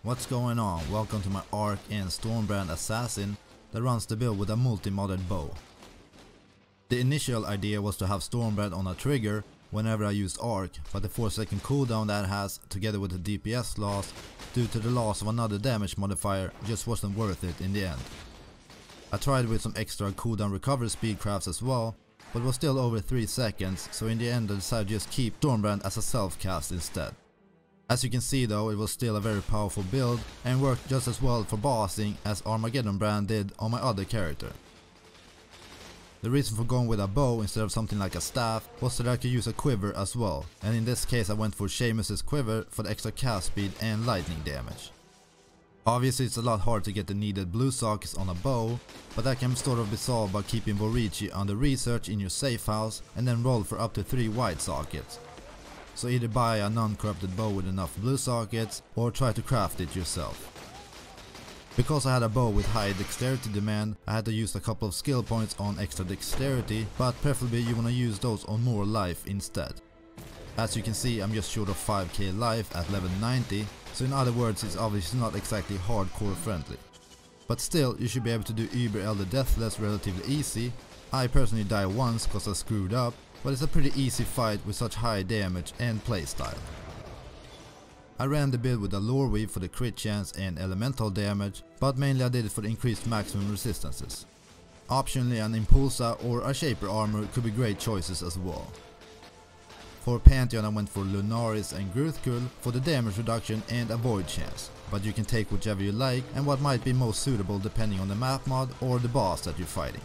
What's going on? Welcome to my Arc and Stormbrand Assassin that runs the build with a multi-modded bow. The initial idea was to have Stormbrand on a trigger whenever I used Arc, but the 4-second cooldown that has, together with the DPS loss, due to the loss of another damage modifier, just wasn't worth it in the end. I tried with some extra cooldown recovery speed crafts as well, but was still over 3 seconds, so in the end I decided to just keep Stormbrand as a self-cast instead. As you can see though, it was still a very powerful build and worked just as well for bossing as Armageddon Brand did on my other character. The reason for going with a bow instead of something like a staff was so that I could use a quiver as well, and in this case I went for Seamus's quiver for the extra cast speed and lightning damage. Obviously it's a lot hard to get the needed blue sockets on a bow, but that can sort of be solved by keeping Borichi under research in your safe house and then roll for up to 3 white sockets. So either buy a non-corrupted bow with enough blue sockets or try to craft it yourself. Because I had a bow with high dexterity demand, I had to use a couple of skill points on extra dexterity, but preferably you wanna use those on more life instead. As you can see, I'm just short of 5k life at level 90, so in other words it's obviously not exactly hardcore friendly. But still, you should be able to do Uber Elder Deathless relatively easy. I personally die once cause I screwed up, but it's a pretty easy fight with such high damage and playstyle. I ran the build with a lore weave for the crit chance and elemental damage, but mainly I did it for the increased maximum resistances. Optionally an Impulsa or a Shaper armor could be great choices as well. For Pantheon I went for Lunaris and Gruthkul for the damage reduction and avoid chance, but you can take whichever you like and what might be most suitable depending on the map mod or the boss that you're fighting.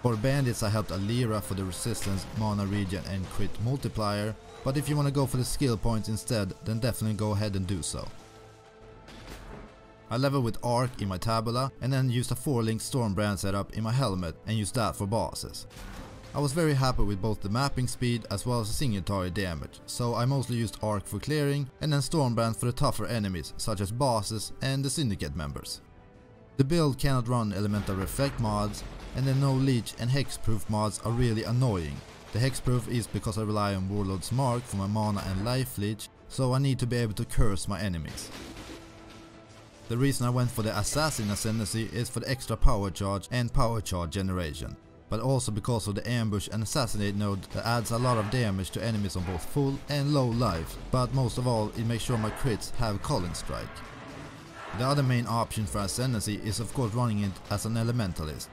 For Bandits I helped Alira for the resistance, mana regen and crit multiplier, but if you want to go for the skill points instead, then definitely go ahead and do so. I leveled with Arc in my Tabula and then used a 4-link Stormbrand setup in my helmet and used that for bosses. I was very happy with both the mapping speed as well as the single target damage, so I mostly used Arc for clearing and then Stormbrand for the tougher enemies such as bosses and the Syndicate members. The build cannot run elemental reflect mods, and the no leech and hexproof mods are really annoying. The hexproof is because I rely on Warlord's Mark for my mana and life leech, so I need to be able to curse my enemies. The reason I went for the Assassin Ascendancy is for the extra power charge and power charge generation, but also because of the ambush and assassinate node that adds a lot of damage to enemies on both full and low life, but most of all it makes sure my crits have Calling Strike. The other main option for Ascendancy is of course running it as an Elementalist.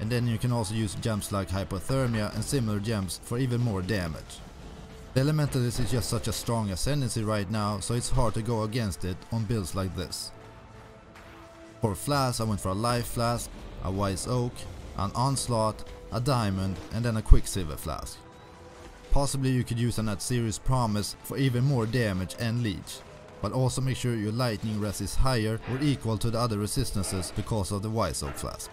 And then you can also use gems like Hypothermia and similar gems for even more damage. The Elementalist is just such a strong ascendancy right now, so it's hard to go against it on builds like this. For Flask I went for a Life Flask, a Wise Oak, an Onslaught, a Diamond and then a Quicksilver Flask. Possibly you could use an Atziri's Promise for even more damage and leech, but also make sure your lightning res is higher or equal to the other resistances because of the Wise Oak Flask.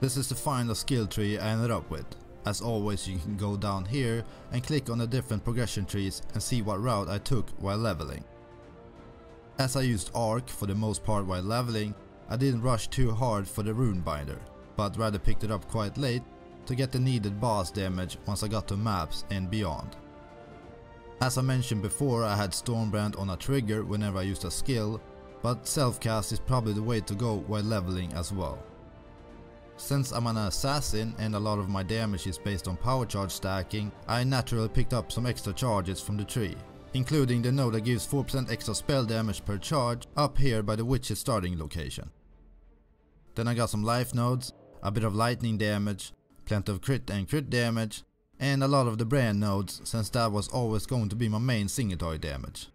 This is the final skill tree I ended up with. As always, you can go down here and click on the different progression trees and see what route I took while leveling. As I used Arc for the most part while leveling, I didn't rush too hard for the rune binder, but rather picked it up quite late to get the needed boss damage once I got to maps and beyond. As I mentioned before, I had Stormbrand on a trigger whenever I used a skill, but self-cast is probably the way to go while leveling as well. Since I'm an assassin and a lot of my damage is based on power charge stacking, I naturally picked up some extra charges from the tree, including the node that gives 4% extra spell damage per charge up here by the witch's starting location. Then I got some life nodes, a bit of lightning damage, plenty of crit and crit damage, and a lot of the brand nodes, since that was always going to be my main single target damage.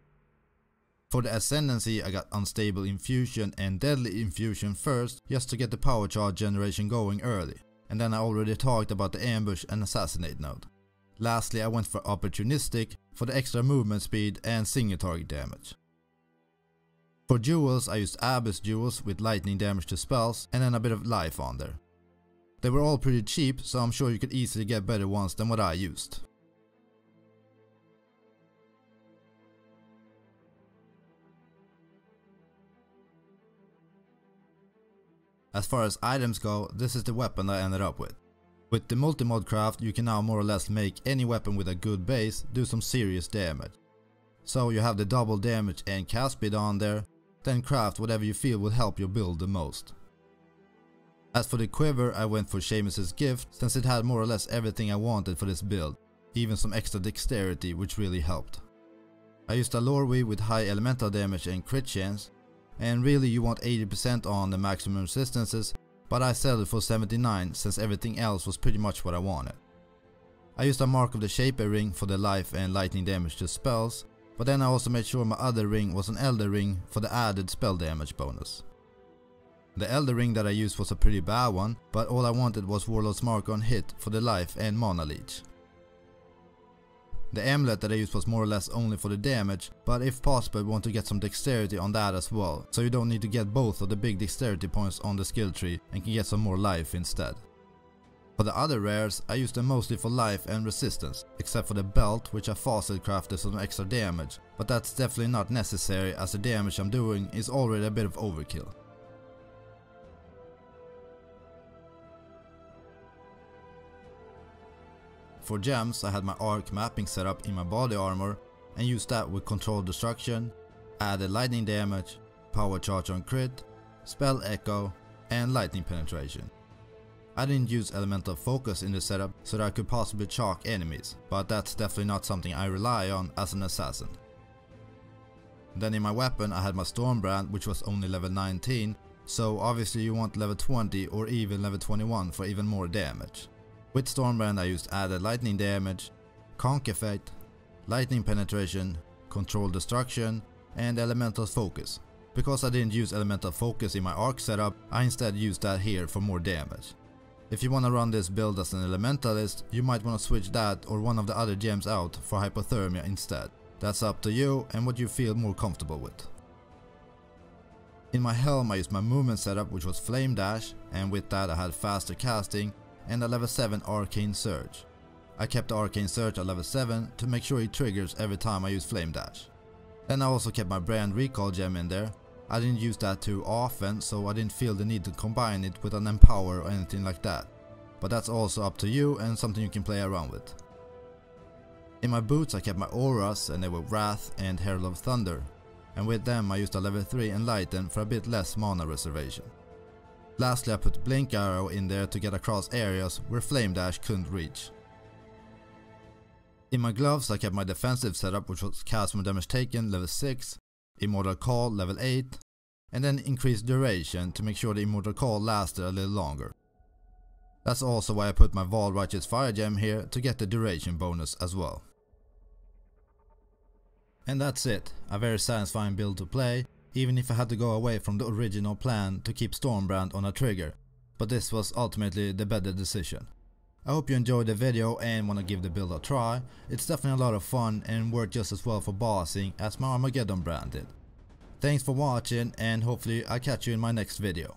For the Ascendancy, I got Unstable Infusion and Deadly Infusion first, just to get the power charge generation going early, and then I already talked about the Ambush and Assassinate node. Lastly, I went for Opportunistic for the extra movement speed and single target damage. For jewels, I used Abyss jewels with lightning damage to spells and then a bit of life on there. They were all pretty cheap, so I'm sure you could easily get better ones than what I used. As far as items go, this is the weapon I ended up with. With the multi-mod craft, you can now more or less make any weapon with a good base do some serious damage. So you have the double damage and cast speed on there, then craft whatever you feel will help your build the most. As for the quiver, I went for Seamus's gift since it had more or less everything I wanted for this build, even some extra dexterity which really helped. I used a lore weave with high elemental damage and crit chance, and really you want 80% on the maximum resistances, but I settled for 79 since everything else was pretty much what I wanted. I used a Mark of the Shaper ring for the life and lightning damage to spells, but then I also made sure my other ring was an Elder ring for the added spell damage bonus. The Elder ring that I used was a pretty bad one, but all I wanted was Warlord's Mark on hit for the life and mana leech. The amulet that I used was more or less only for the damage, but if possible want to get some dexterity on that as well, so you don't need to get both of the big dexterity points on the skill tree and can get some more life instead. For the other rares, I used them mostly for life and resistance, except for the belt which I faucet crafted some extra damage, but that's definitely not necessary as the damage I'm doing is already a bit of overkill. For gems, I had my arc mapping set up in my body armor and used that with controlled destruction, added lightning damage, power charge on crit, spell echo, and lightning penetration. I didn't use elemental focus in the setup so that I could possibly chalk enemies, but that's definitely not something I rely on as an assassin. Then in my weapon I had my Stormbrand, which was only level 19, so obviously you want level 20 or even level 21 for even more damage. With Stormbrand I used added lightning damage, conk effect, lightning penetration, controlled destruction, and elemental focus. Because I didn't use elemental focus in my arc setup, I instead used that here for more damage. If you want to run this build as an elementalist, you might want to switch that or one of the other gems out for hypothermia instead. That's up to you and what you feel more comfortable with. In my helm I used my movement setup, which was Flame Dash, and with that I had faster casting and a level 7 Arcane Surge. I kept the Arcane Surge at level 7 to make sure it triggers every time I use Flame Dash. Then I also kept my Brand Recall gem in there. I didn't use that too often, so I didn't feel the need to combine it with an Empower or anything like that. But that's also up to you and something you can play around with. In my boots I kept my auras, and they were Wrath and Herald of Thunder. And with them I used a level 3 Enlighten for a bit less mana reservation. Lastly I put Blink Arrow in there to get across areas where Flame Dash couldn't reach. In my gloves I kept my defensive setup, which was cast from damage taken level 6, Immortal Call level 8, and then increased duration to make sure the Immortal Call lasted a little longer. That's also why I put my Vaal Righteous Fire gem here to get the duration bonus as well. And that's it, a very satisfying build to play, even if I had to go away from the original plan to keep Stormbrand on a trigger, but this was ultimately the better decision. I hope you enjoyed the video and want to give the build a try. It's definitely a lot of fun and worked just as well for bossing as my Armageddon brand did. Thanks for watching, and hopefully I'll catch you in my next video.